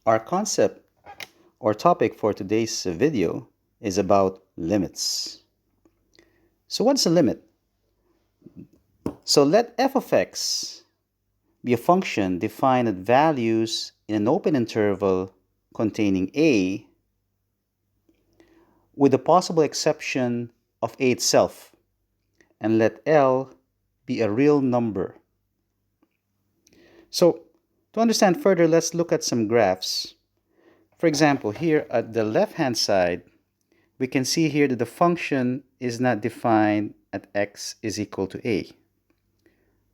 Our concept or topic for today's video is about limits. So what's a limit? So let f of x be a function defined at values in an open interval containing a, with the possible exception of a itself, and let L be a real number. So to understand further, let's look at some graphs. For example, here at the left-hand side, we can see here that the function is not defined at x is equal to a.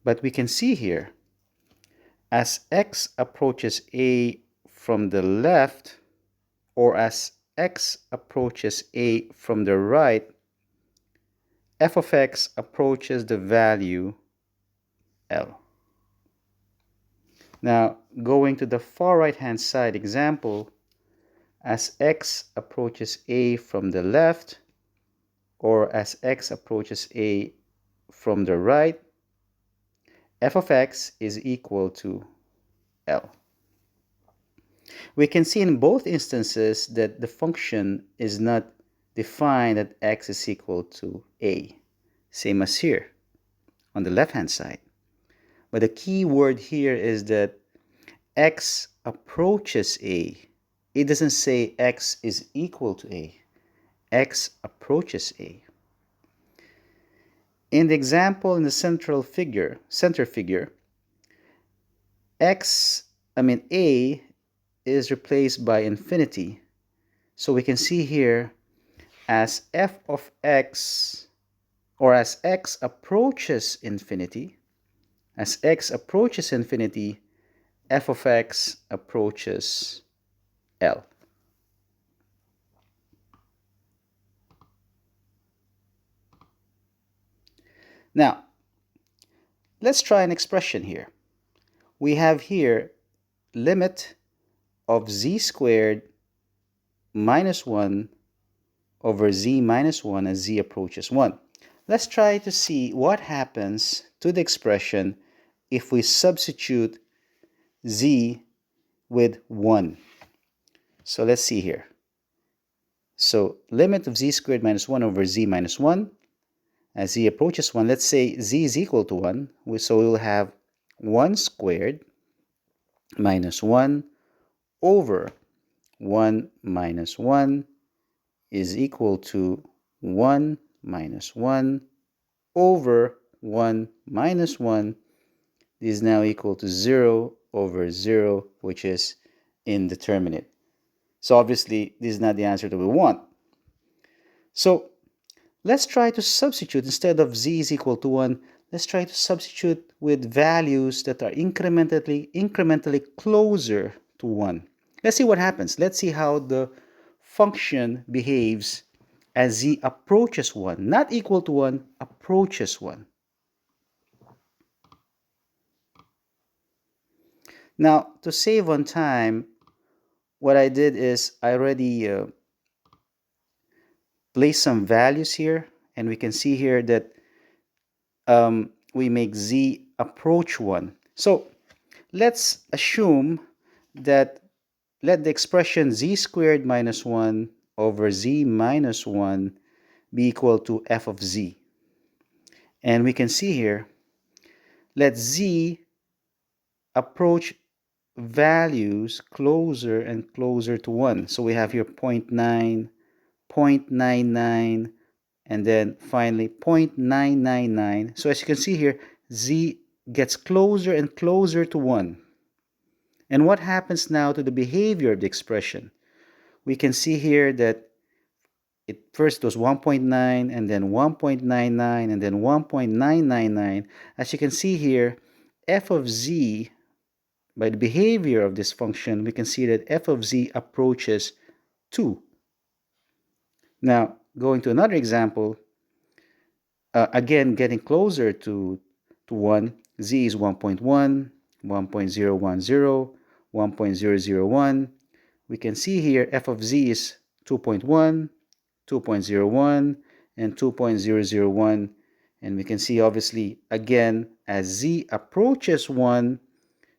But we can see here, as x approaches a from the left, or as x approaches a from the right, f of x approaches the value L. Now, going to the far right-hand side example, as x approaches a from the left, or as x approaches a from the right, f of x is equal to L. We can see in both instances that the function is not defined at x is equal to a, same as here on the left-hand side. But the key word here is that x approaches a. It doesn't say x is equal to a. X approaches a. In the example in the center figure, a is replaced by infinity. So we can see here, as f of x, or as x approaches infinity, f of x approaches L. Now, let's try an expression here. We have here limit of z squared minus 1 over z minus 1 as z approaches 1. Let's try to see what happens to the expression if we substitute z with 1. So let's see here. So limit of z squared minus 1 over z minus 1 as z approaches 1. Let's say z is equal to 1. So we will have 1 squared minus 1 over 1 minus 1 is equal to 1 minus 1 over 1 minus 1 is now equal to 0 over 0, which is indeterminate. So obviously, this is not the answer that we want. So let's try to substitute, instead of z is equal to 1, let's try to substitute with values that are incrementally closer to 1. Let's see what happens. Let's see how the function behaves as z approaches 1. Not equal to 1, approaches 1. Now, to save on time, what I did is I already placed some values here, and we can see here that we make z approach 1. So let's assume that let the expression z squared minus 1 over z minus 1 be equal to f of z. And we can see here, let z approach values closer and closer to 1. So we have here 0.9, 0.99, and then finally 0.999. So as you can see here, z gets closer and closer to 1. And what happens now to the behavior of the expression? We can see here that it first was 1.9, and then 1.99, and then 1.999. As you can see here, f of z, by the behavior of this function, we can see that f of z approaches 2. Now, going to another example, again, getting closer to 1, z is 1.1, 1.010, 1.001. We can see here f of z is 2.1, 2.01, and 2.001. And we can see, obviously, again, as z approaches 1,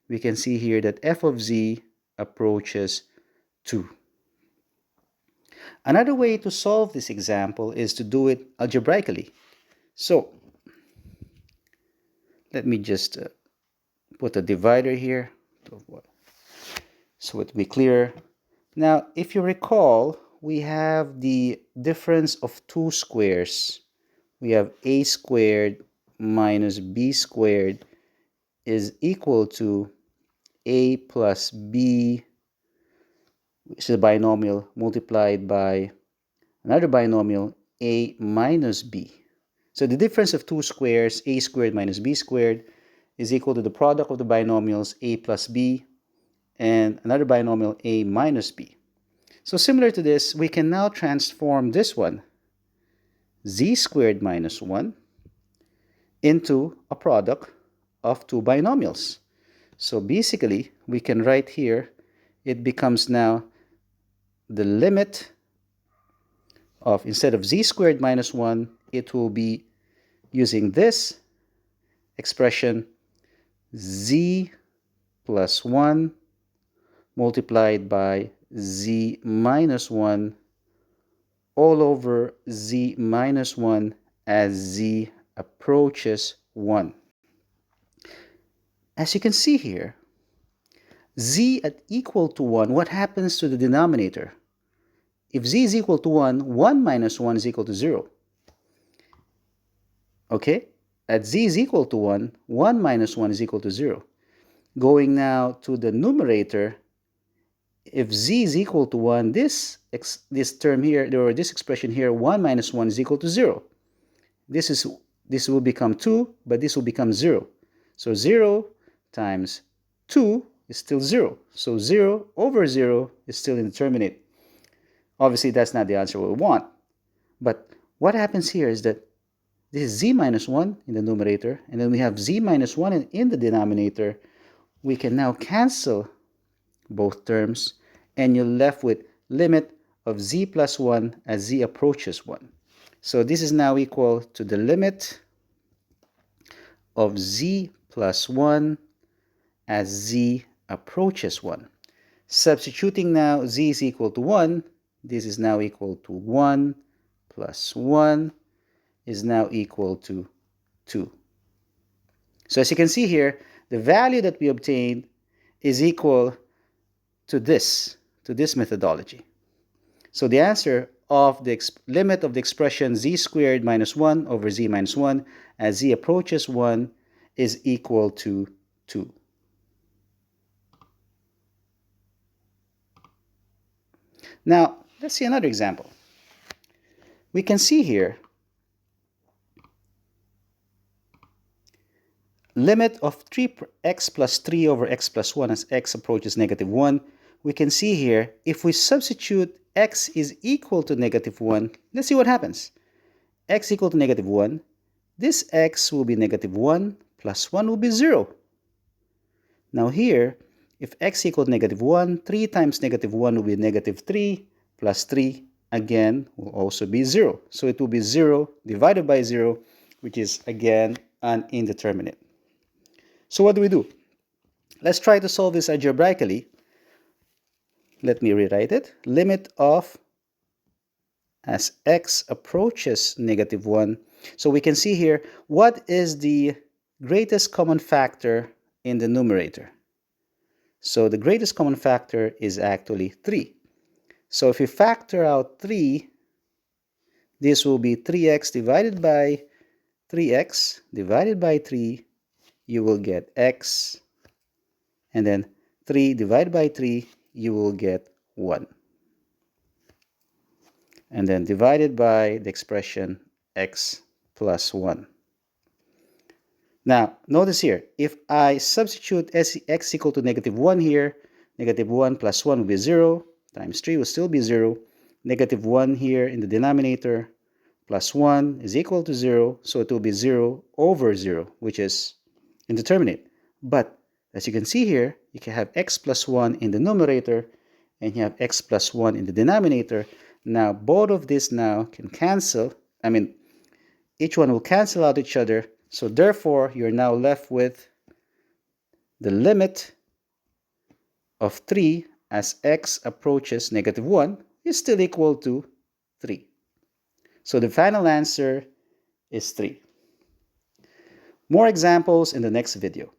we can see here that f of z approaches 2. Another way to solve this example is to do it algebraically. So let me just put a divider here so it will be clearer. Now, if you recall, we have the difference of two squares. We have a squared minus b squared is equal to a plus b, which is a binomial, multiplied by another binomial, a minus b. So the difference of two squares, a squared minus b squared, is equal to the product of the binomials a plus b and another binomial a minus b. So similar to this, we can now transform this one, z squared minus 1, into a product of two binomials. So basically, we can write here, it becomes now the limit of, instead of z squared minus 1, it will be using this expression, z plus 1 multiplied by z minus 1 all over z minus 1 as z approaches 1. As you can see here, z at equal to 1, what happens to the denominator? If z is equal to 1, 1 minus 1 is equal to 0. Okay? At z is equal to 1, 1 minus 1 is equal to 0. Going now to the numerator, if z is equal to 1, this term here, or this expression here, 1 minus 1 is equal to 0. This will become 2, but this will become 0. So 0 times 2 is still 0. So 0 over 0 is still indeterminate. Obviously, that's not the answer we want. But what happens here is that this is z minus 1 in the numerator, and then we have z minus 1 in the denominator. We can now cancel both terms, and you're left with limit of z plus 1 as z approaches 1. So this is now equal to the limit of z plus 1 as z approaches 1. Substituting now z is equal to 1, this is now equal to 1 plus 1 is now equal to 2. So as you can see here, the value that we obtained is equal to this methodology. So the answer of the limit of the expression z squared minus 1 over z minus 1 as z approaches 1 is equal to 2. Now, let's see another example. We can see here limit of 3x plus 3 over x plus 1 as x approaches negative 1. We can see here, if we substitute x is equal to negative 1, let's see what happens. X equal to negative 1, this x will be negative 1 plus 1 will be 0. Now here, if x equal to negative 1, 3 times negative 1 will be negative 3 plus 3 again will also be 0. So it will be 0 divided by 0, which is again an indeterminate. So what do? Let's try to solve this algebraically. Let me rewrite it. Limit of as x approaches negative 1. So we can see here, what is the greatest common factor in the numerator? So the greatest common factor is actually 3. So if you factor out 3, this will be 3x divided by 3x divided by 3. You will get x, and then 3 divided by 3, you will get 1. And then divided by the expression x plus 1. Now, notice here, if I substitute x equal to negative 1 here, negative 1 plus 1 will be 0, times 3 will still be 0. Negative 1 here in the denominator, plus 1 is equal to 0, so it will be 0 over 0, which is indeterminate. But as you can see here, you can have x plus 1 in the numerator, and you have x plus 1 in the denominator. Now, both of these now can cancel. Each one will cancel out each other. So therefore, you're now left with the limit of 3 as x approaches -1 is still equal to 3. So the final answer is 3. More examples in the next video.